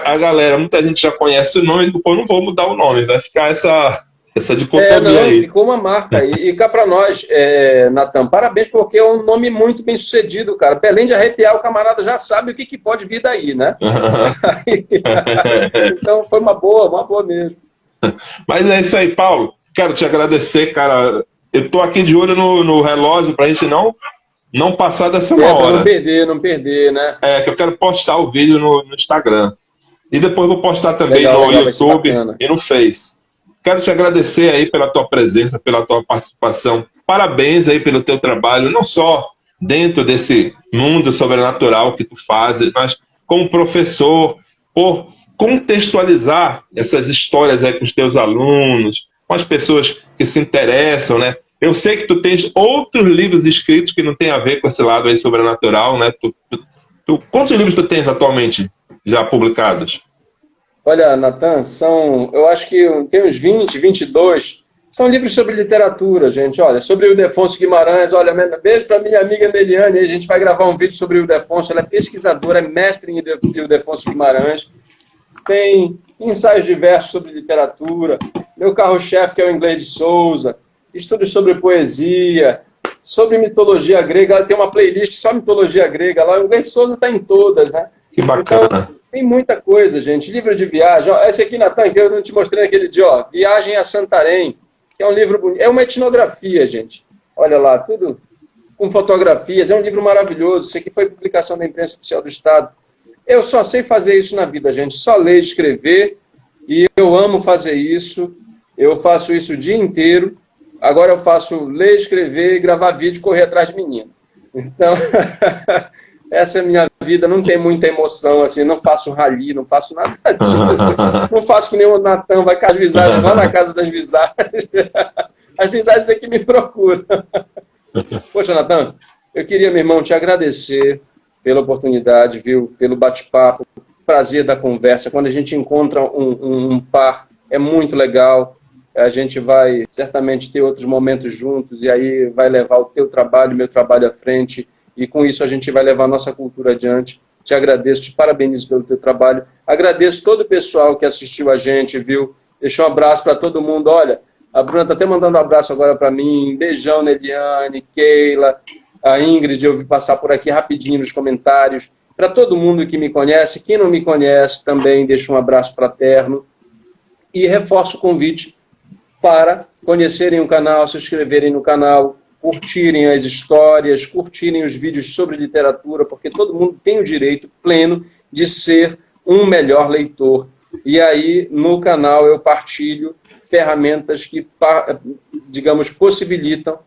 A galera, muita gente já conhece o nome, pô, não vou mudar o nome, vai ficar essa dicotomia aí. Ficou uma marca. E cá pra nós, Natan, parabéns, porque é um nome muito bem sucedido, cara. Belém de Arrepiar, o camarada já sabe o que pode vir daí, né? Então foi uma boa mesmo. Mas é isso aí, Paulo. Quero te agradecer, cara. Eu tô aqui de olho no relógio pra gente não passar dessa uma hora. Não perder, né? Que eu quero postar o vídeo no Instagram. E depois vou postar também no YouTube e no Face. Quero te agradecer aí pela tua presença, pela tua participação. Parabéns aí pelo teu trabalho, não só dentro desse mundo sobrenatural que tu fazes, mas como professor, por contextualizar essas histórias aí com os teus alunos, com as pessoas que se interessam, né? Eu sei que tu tens outros livros escritos que não tem a ver com esse lado aí sobrenatural, né? Quantos livros tu tens atualmente já publicados? Olha, Natan, eu acho que tem uns 20, 22. São livros sobre literatura, gente. Olha, sobre o Ildefonso Guimarães. Olha, beijo para minha amiga Meliane. A gente vai gravar um vídeo sobre o Ildefonso. Ela é pesquisadora, é mestre em Ildefonso Guimarães. tem ensaios diversos sobre literatura, meu carro-chefe, que é o Inglês de Souza, estudos sobre poesia, sobre mitologia grega, tem uma playlist só mitologia grega lá, o Inglês de Souza está em todas, né? Que bacana. Então, tem muita coisa, gente. Livro de viagem. Ó, esse aqui, Natan, que eu não te mostrei naquele dia, ó, Viagem a Santarém, que é um livro bonito. É uma etnografia, gente. Olha lá, tudo com fotografias. É um livro maravilhoso. Isso aqui foi publicação da Imprensa Oficial do Estado. Eu só sei fazer isso na vida, gente. Só ler e escrever. E eu amo fazer isso. Eu faço isso o dia inteiro. Agora eu faço ler, escrever, gravar vídeo e correr atrás de menino. Então, essa é a minha vida. Não tem muita emoção, assim. Não faço rali, não faço nada disso. Assim. Não faço que nem o Natan, vai com as visagens, vai na casa das visagens. As visagens é que me procuram. Poxa, Natan, eu queria, meu irmão, te agradecer pela oportunidade, viu? Pelo bate-papo, prazer da conversa. Quando a gente encontra um par, é muito legal. A gente vai certamente ter outros momentos juntos e aí vai levar o teu trabalho, o meu trabalho à frente e com isso a gente vai levar a nossa cultura adiante. Te agradeço, te parabenizo pelo teu trabalho. Agradeço todo o pessoal que assistiu a gente, viu? Deixa um abraço para todo mundo. Olha, a Bruna está até mandando um abraço agora para mim. Beijão, Neliane, Keila, a Ingrid, eu vi passar por aqui rapidinho nos comentários. Para todo mundo que me conhece, quem não me conhece também, deixa um abraço fraterno. E reforço o convite para conhecerem o canal, se inscreverem no canal, curtirem as histórias, curtirem os vídeos sobre literatura, porque todo mundo tem o direito pleno de ser um melhor leitor. E aí, no canal, eu partilho ferramentas que, digamos, possibilitam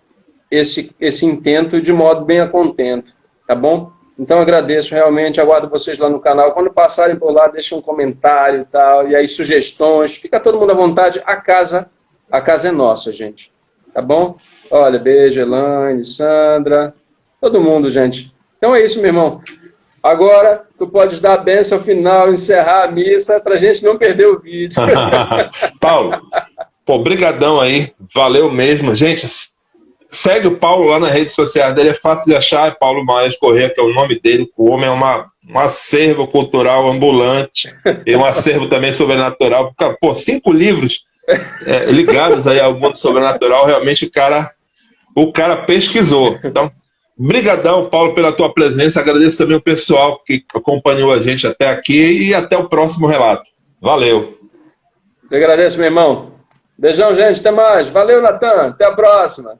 esse intento de modo bem a contento, tá bom? Então, agradeço realmente, aguardo vocês lá no canal. Quando passarem por lá, deixem um comentário e tal, e aí sugestões. Fica todo mundo à vontade. A casa é nossa, gente. Tá bom? Olha, beijo, Elaine, Sandra, todo mundo, gente. Então é isso, meu irmão. Agora, tu podes dar a bênção final, encerrar a missa, pra gente não perder o vídeo. Paulo, pô, brigadão aí. Valeu mesmo. Gente, segue o Paulo lá nas redes sociais dele. É fácil de achar. É Paulo Maes Corrêa, que é o nome dele. O homem é um acervo cultural ambulante. E um acervo também sobrenatural. Pô, 5 livros ligados aí ao mundo sobrenatural, realmente o cara pesquisou. Então, brigadão, Paulo, pela tua presença. Agradeço também o pessoal que acompanhou a gente até aqui e até o próximo relato. Valeu. Eu agradeço, meu irmão. Beijão, gente. Até mais. Valeu, Natan. Até a próxima.